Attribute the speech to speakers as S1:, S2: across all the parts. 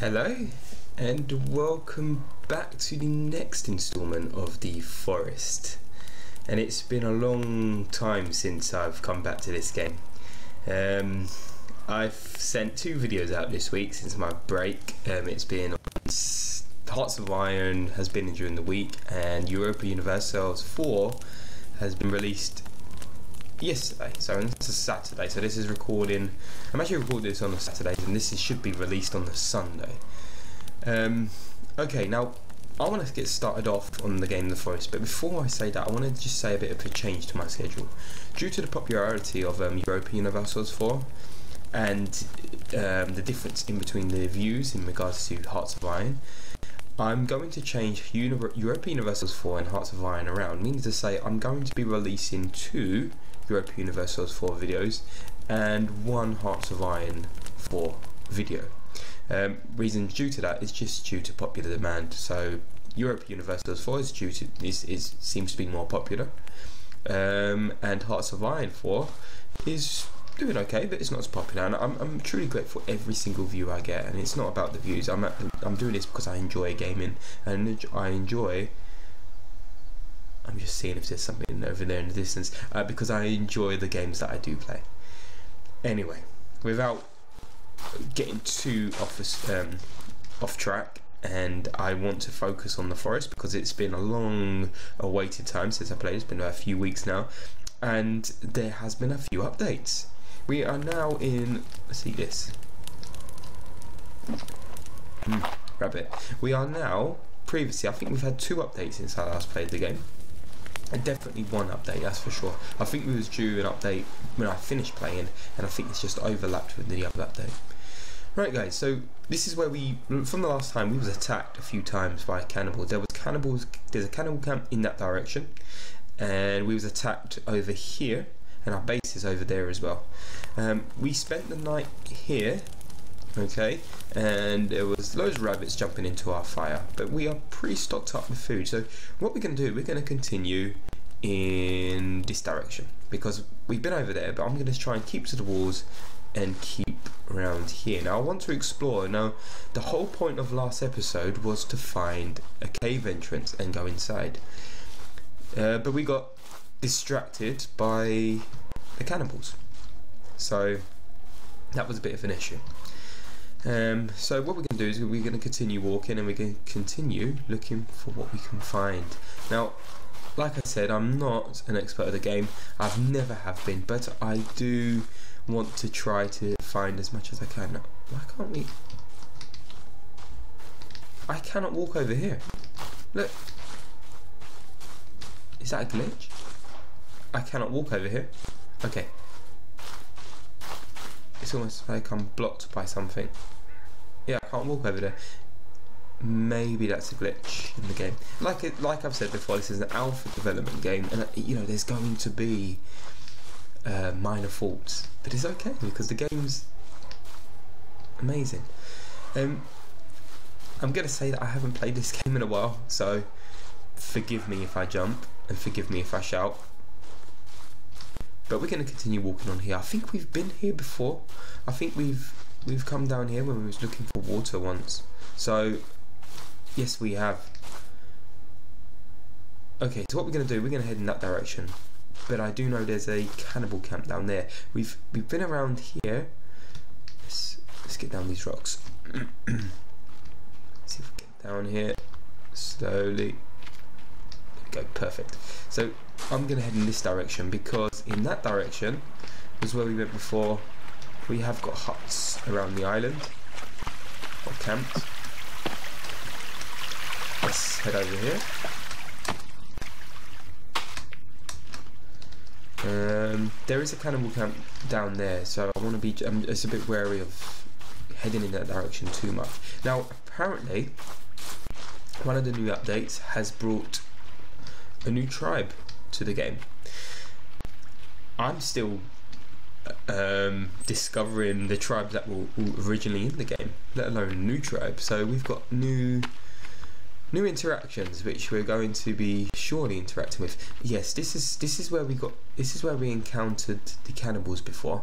S1: Hello and welcome back to the next installment of the Forest. And it's been a long time since I've come back to this game. I've sent 2 videos out this week since my break. It's been Hearts of Iron has been during the week, and Europa Universalis 4 has been released yesterday, so it's a Saturday, so this is recording. I'm actually recording this on a Saturday, and this should be released on the Sunday. Okay, now I want to get started off on the game The Forest, but before I say that, I want to just say a bit of a change to my schedule. Due to the popularity of Europa Universalis 4 and the difference in between the views in regards to Hearts of Iron, I'm going to change Europa Universalis 4 and Hearts of Iron around, meaning to say I'm going to be releasing 2 Europa Universalis 4 videos and 1 Hearts of Iron 4 video. Reason due to that is just due to popular demand. So Europa Universalis 4 seems to be more popular, and Hearts of Iron 4 is doing okay, but it's not as popular. And I'm truly grateful for every single view I get, and it's not about the views. I'm doing this because I enjoy gaming, and I'm just seeing if there's something over there in the distance, because I enjoy the games that I do play. Anyway, without getting too off track, and I want to focus on The Forest because it's been a long awaited time since I played. It's been a few weeks now, and there has been a few updates. We are now in, let's see this, rabbit. We are now, previously I think we've had 2 updates since I last played the game. And definitely 1 update, that's for sure. I think we was due an update when I finished playing, and I think it's just overlapped with the other update. Right guys, so this is where from the last time we was attacked a few times by cannibals. There's a cannibal camp in that direction, and we was attacked over here, and our base is over there as well. We spent the night here, okay, and there was loads of rabbits jumping into our fire, but we are pretty stocked up with food. So what we're going to do, we're going to continue in this direction because we've been over there, but I'm going to try and keep to the walls and keep around here. Now I want to explore. Now the whole point of last episode was to find a cave entrance and go inside, but we got distracted by the cannibals, so that was a bit of an issue. So what we're going to do is we're going to continue walking, and we're going to continue looking for what we can find. Now, like I said, I'm not an expert of the game. I've never have been, but I do want to try to find as much as I can. Now, why can't we? I cannot walk over here. Look. Is that a glitch? I cannot walk over here. Okay. It's almost like I'm blocked by something. Yeah, I can't walk over there. Maybe that's a glitch in the game. Like I've said before, this is an alpha development game, and you know there's going to be minor faults, but it's okay because the game's amazing. I'm gonna say that I haven't played this game in a while, so forgive me if I jump and forgive me if I shout. But we're going to continue walking on here. I think we've been here before. I think we've come down here when we was looking for water once. So yes, we have. Okay, so what we're going to do, we're going to head in that direction. But I do know there's a cannibal camp down there. We've been around here. Let's get down these rocks. Let's see if we get down here slowly. Go, perfect. So I'm going to head in this direction because in that direction was where we went before. We have got huts around the island, or camps. Let's head over here. There is a cannibal camp down there, so I want to be. I'm just a bit wary of heading in that direction too much. Now, apparently, one of the new updates has brought a new tribe to the game. I'm still discovering the tribes that were originally in the game, let alone a new tribe. So we've got new interactions which we're going to be surely interacting with. Yes, this is where we encountered the cannibals before.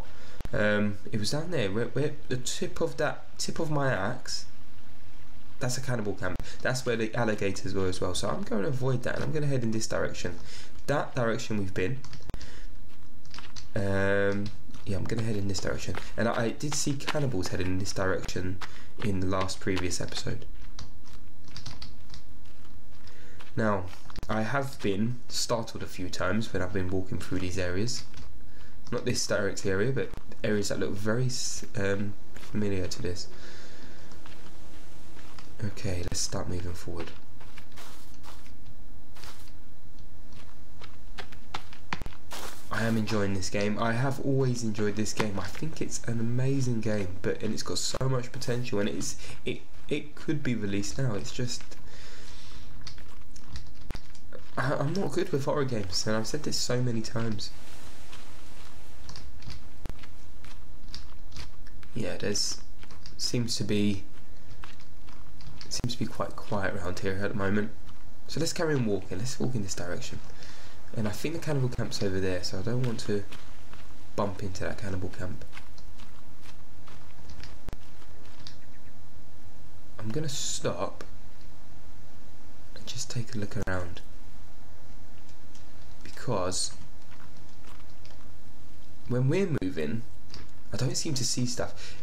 S1: It was down there where the tip of my axe that's a cannibal camp. That's where the alligators were as well. So I'm going to avoid that, and I'm going to head in this direction. That direction we've been. Yeah, I'm going to head in this direction. And I did see cannibals heading in this direction in the last previous episode. Now, I have been startled a few times when I've been walking through these areas. Not this direct area, but areas that look very familiar to this. Okay, let's start moving forward. I am enjoying this game. I have always enjoyed this game. I think it's an amazing game, and it's got so much potential, and it could be released now. It's just I'm not good with horror games, and I've said this so many times. Yeah, seems to be quite quiet around here at the moment. So let's carry on walking. Let's walk in this direction. And I think the cannibal camp's over there, so I don't want to bump into that cannibal camp. I'm going to stop and just take a look around. Because when we're moving, I don't seem to see stuff.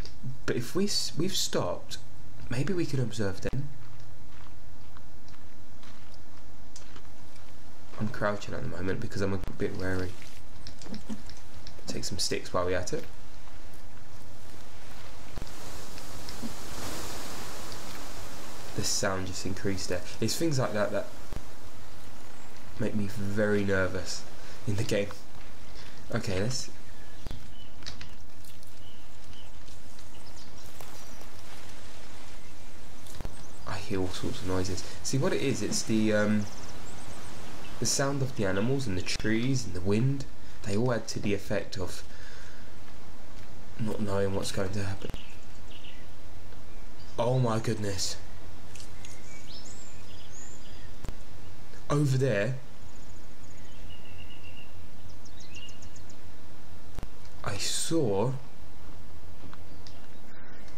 S1: But if we've stopped, maybe we can observe them. I'm crouching at the moment because I'm a bit wary. Take some sticks while we're at it. The sound just increased there. It's things like that that make me very nervous in the game. Okay, let's... I hear all sorts of noises. See what it is? It's the sound of the animals and the trees and the wind. They all add to the effect of not knowing what's going to happen. Oh my goodness. Over there, I saw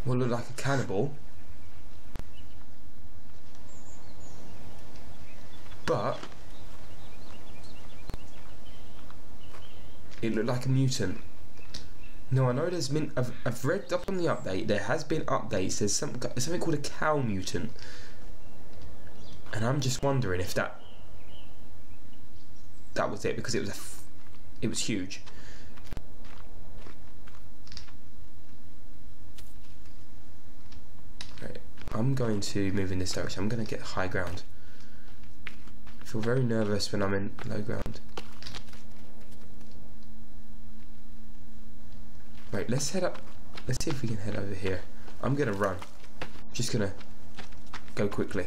S1: what looked like a cannibal, but it looked like a mutant. No, I know there's been... I've read up on the update. There has been updates. There's something called a cow mutant, and I'm just wondering if that was it, because it was huge. Right, I'm going to move in this direction. I'm going to get high ground. I feel very nervous when I'm in low ground. Right, let's head up. Let's see if we can head over here. I'm gonna run. Just gonna go quickly.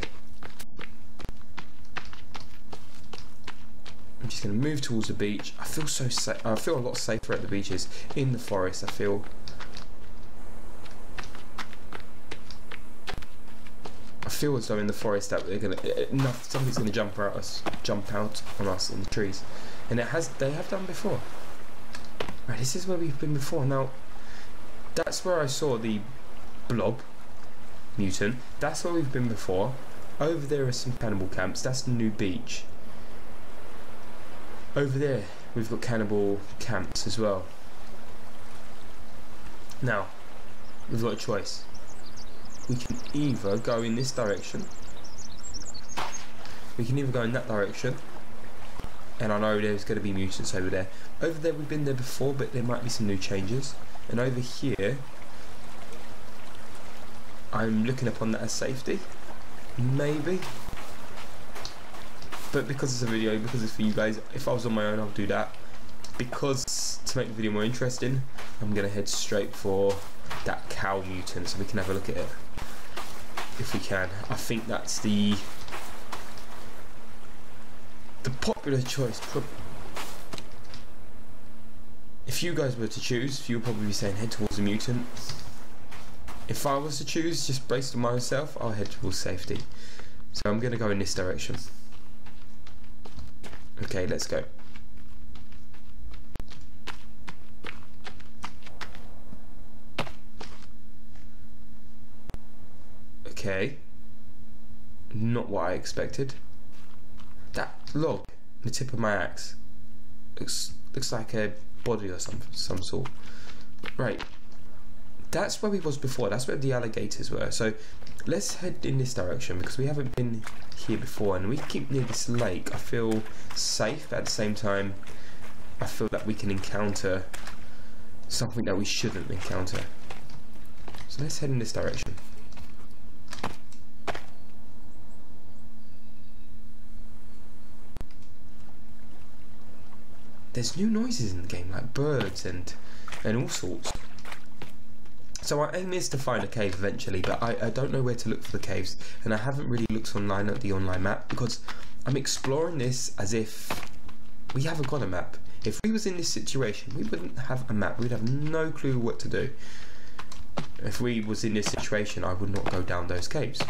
S1: I'm just gonna move towards the beach. I feel so safe. I feel a lot safer at the beaches. In the forest, I feel as though in the forest that we're gonna something's gonna jump out on us in the trees, and they have done before. Right, this is where we've been before. Now, that's where I saw the blob mutant. That's where we've been before. Over there are some cannibal camps. That's the new beach. Over there, we've got cannibal camps as well. Now, we've got a choice. We can either go in this direction. We can either go in that direction. And I know there's going to be mutants over there. Over there we've been there before, but there might be some new changes. And over here, I'm looking upon that as safety. Maybe. But because it's a video, because it's for you guys, if I was on my own, I'll do that. Because to make the video more interesting, I'm going to head straight for that cow mutant so we can have a look at it. If we can. I think that's the popular choice. If you guys were to choose, you'll probably be saying head towards the mutant. If I was to choose, just based on myself, I'll head towards safety. So I'm going to go in this direction. Okay, let's go. Okay. not what I expected. That log, the tip of my axe, looks like a body or some sort. Right, that's where we was before. That's where the alligators were. So let's head in this direction because we haven't been here before, and we keep near this lake. I feel safe, but at the same time I feel that we can encounter something that we shouldn't encounter. So let's head in this direction. There's new noises in the game, like birds and all sorts. So our aim is to find a cave eventually, but I don't know where to look for the caves, and I haven't really looked online at the online map because I'm exploring this as if we haven't got a map. If we was in this situation, we wouldn't have a map. We'd have no clue what to do. If we was in this situation, I would not go down those caves.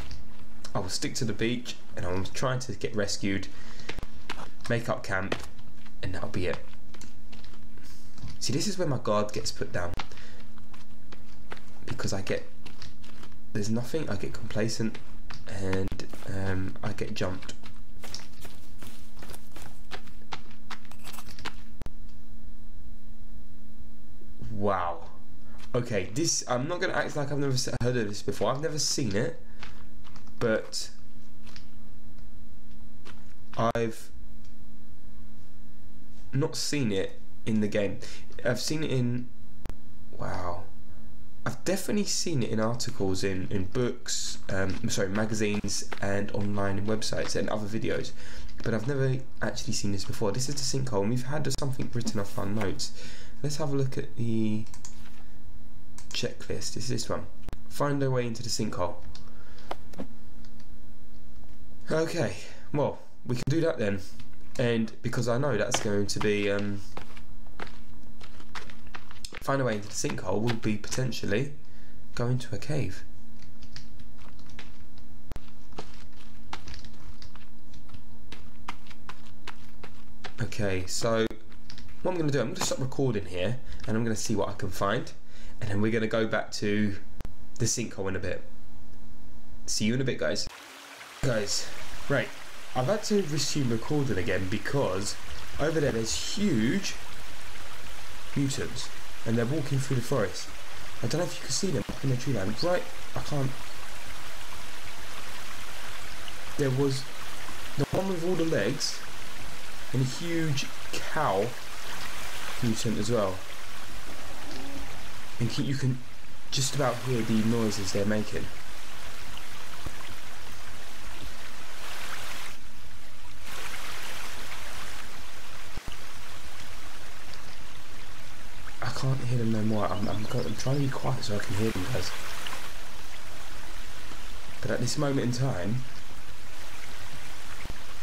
S1: I will stick to the beach, and I'm trying to get rescued, make up camp, and that'll be it. See, this is where my guard gets put down. Because there's nothing, I get complacent, and I get jumped. Wow. Okay, this, I'm not going to act like I've never heard of this before. I've never seen it, but I've not seen it in the game. I've seen it in, wow, I've definitely seen it in articles, in books, magazines, and online websites and other videos, but I've never actually seen this before. This is the sinkhole, and we've had something written off our notes. Let's have a look at the checklist. It's this one. Find our way into the sinkhole. Okay, well, we can do that then. And because I know that's going to be find a way into the sinkhole will be potentially going to a cave. Okay, so what I'm going to do, I'm going to stop recording here and I'm going to see what I can find, and then we're going to go back to the sinkhole in a bit. See you in a bit, guys. Right, I've had to resume recording again because over there's huge mutants and they're walking through the forest. I don't know if you can see them up in the tree line. Right, I can't. There was the one with all the legs and a huge cow mutant as well. And you can just about hear the noises they're making. I can't hear them no more. I'm trying to be quiet so I can hear them, guys. But at this moment in time,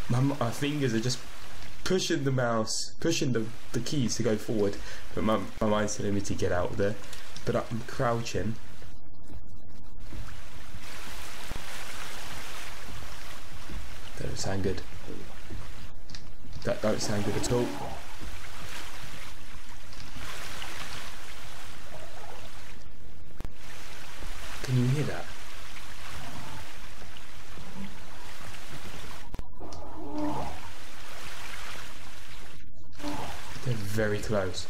S1: my fingers are just pushing the mouse, pushing the keys to go forward, but my mind's telling me to get out of there. But I'm crouching. That don't sound good. That don't sound good at all. Can you hear that? They're very close.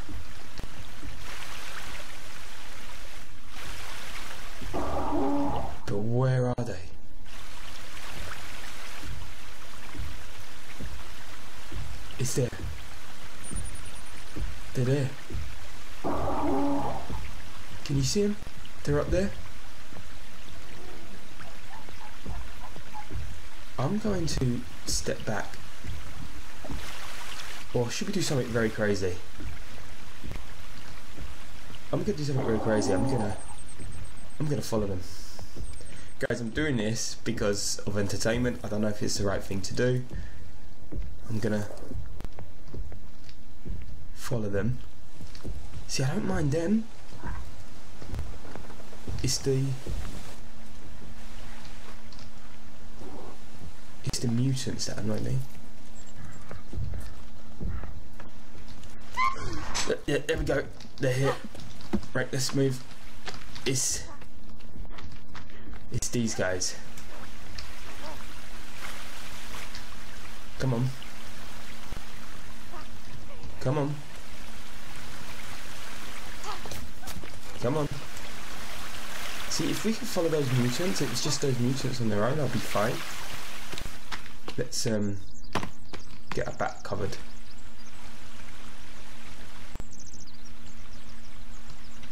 S1: But where are they? It's there. They're there. Can you see them? They're up there. I'm going to step back. Or should we do something very crazy? I'm gonna do something very crazy. I'm gonna follow them. Guys, I'm doing this because of entertainment. I don't know if it's the right thing to do. I'm gonna follow them. See, I don't mind them. It's the mutants that annoy me. Yeah, there we go. They're here. Right, let's move. It's these guys. Come on. Come on. Come on. See, if we can follow those mutants, it's just those mutants on their own, I'll be fine. Let's get our back covered.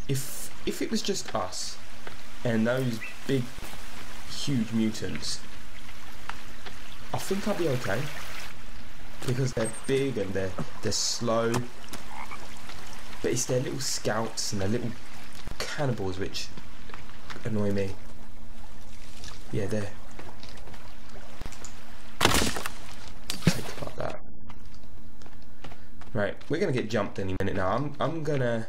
S1: If it was just us and those big, huge mutants, I think I'll be okay. Because they're big and they're slow. But it's their little scouts and their little cannibals which annoy me. Yeah, there. Take like that. Right, we're gonna get jumped any minute now. I'm gonna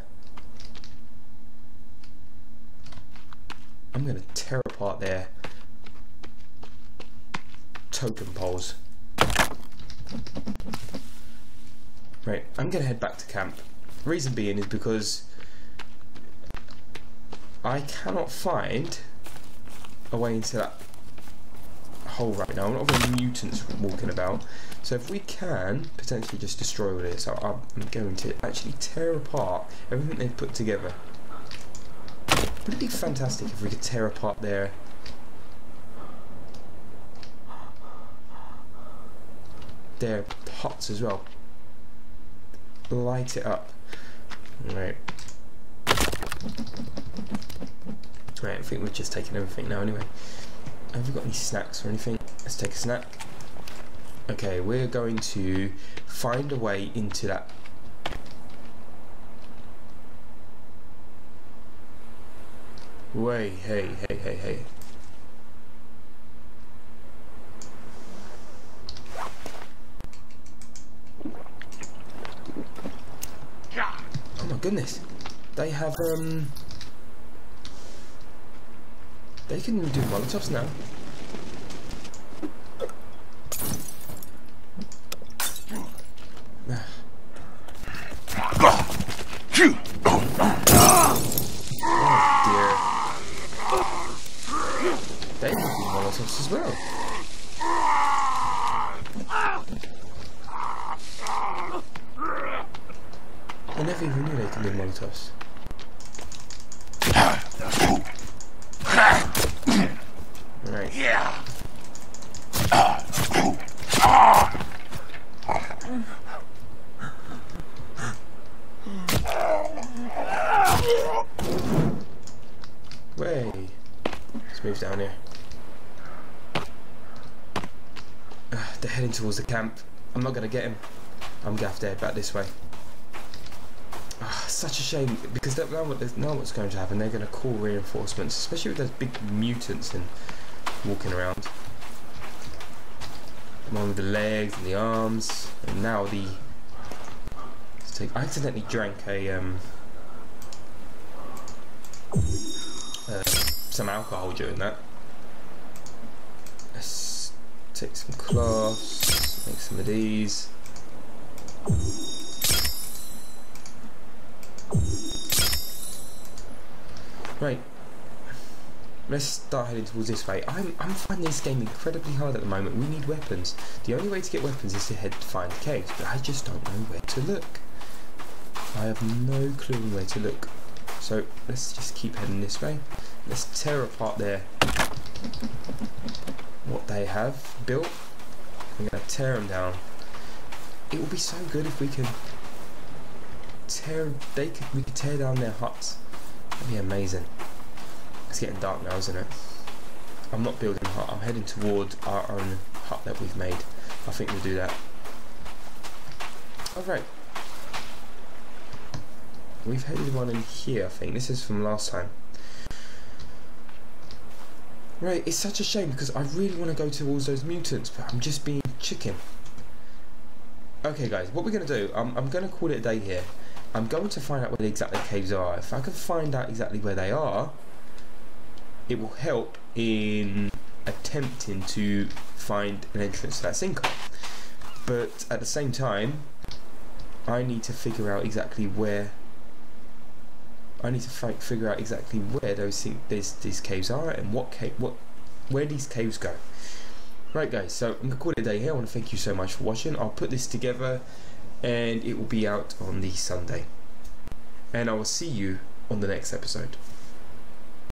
S1: tear apart their totem poles. Right, I'm gonna head back to camp. Reason being is because I cannot find a way into that hole right now. I'm not having mutants walking about. So if we can potentially just destroy all this, I'm going to actually tear apart everything they've put together. Would it be fantastic if we could tear apart their huts as well? Light it up. Right. Right, I think we've just taken everything now anyway. Have we got any snacks or anything? Let's take a snack. Okay, we're going to find a way into that. Wait, hey. Oh my goodness. They have, they can do molotovs now. Oh dear. They can do molotovs as well. I never even knew they can do molotovs. Right. Yeah. Way. Let's move down here. They're heading towards the camp. I'm not gonna get him. I'm gonna have to head back this way. Such a shame, because they know what's going to happen. They're going to call reinforcements, especially with those big mutants and walking around. The one with the legs and the arms, and now the. I accidentally drank a some alcohol during that. Let's take some cloths, make some of these. Right, let's start heading towards this way. I'm finding this game incredibly hard at the moment. We need weapons. The only way to get weapons is to head to find caves, but I just don't know where to look. I have no clue where to look. So let's just keep heading this way. Let's tear apart what they have built. I'm going to tear them down. It would be so good if we could we could tear down their huts. That'd be amazing. It's getting dark now, isn't it? I'm not building a hut. I'm heading towards our own hut that we've made. I think we'll do that. Alright. We've headed one in here, I think. This is from last time. Right, it's such a shame because I really want to go towards those mutants, but I'm just being chicken. Okay guys, what we're going to do, I'm going to call it a day here. I'm going to find out where the exact caves are. If I can find out exactly where they are, it will help in attempting to find an entrance to that sinkhole. But at the same time, I need to figure out exactly where. I need to figure out exactly where these caves are and where these caves go. Right guys, so I'm going to call it a day here. I want to thank you so much for watching. I'll put this together and it will be out on the Sunday. And I will see you on the next episode.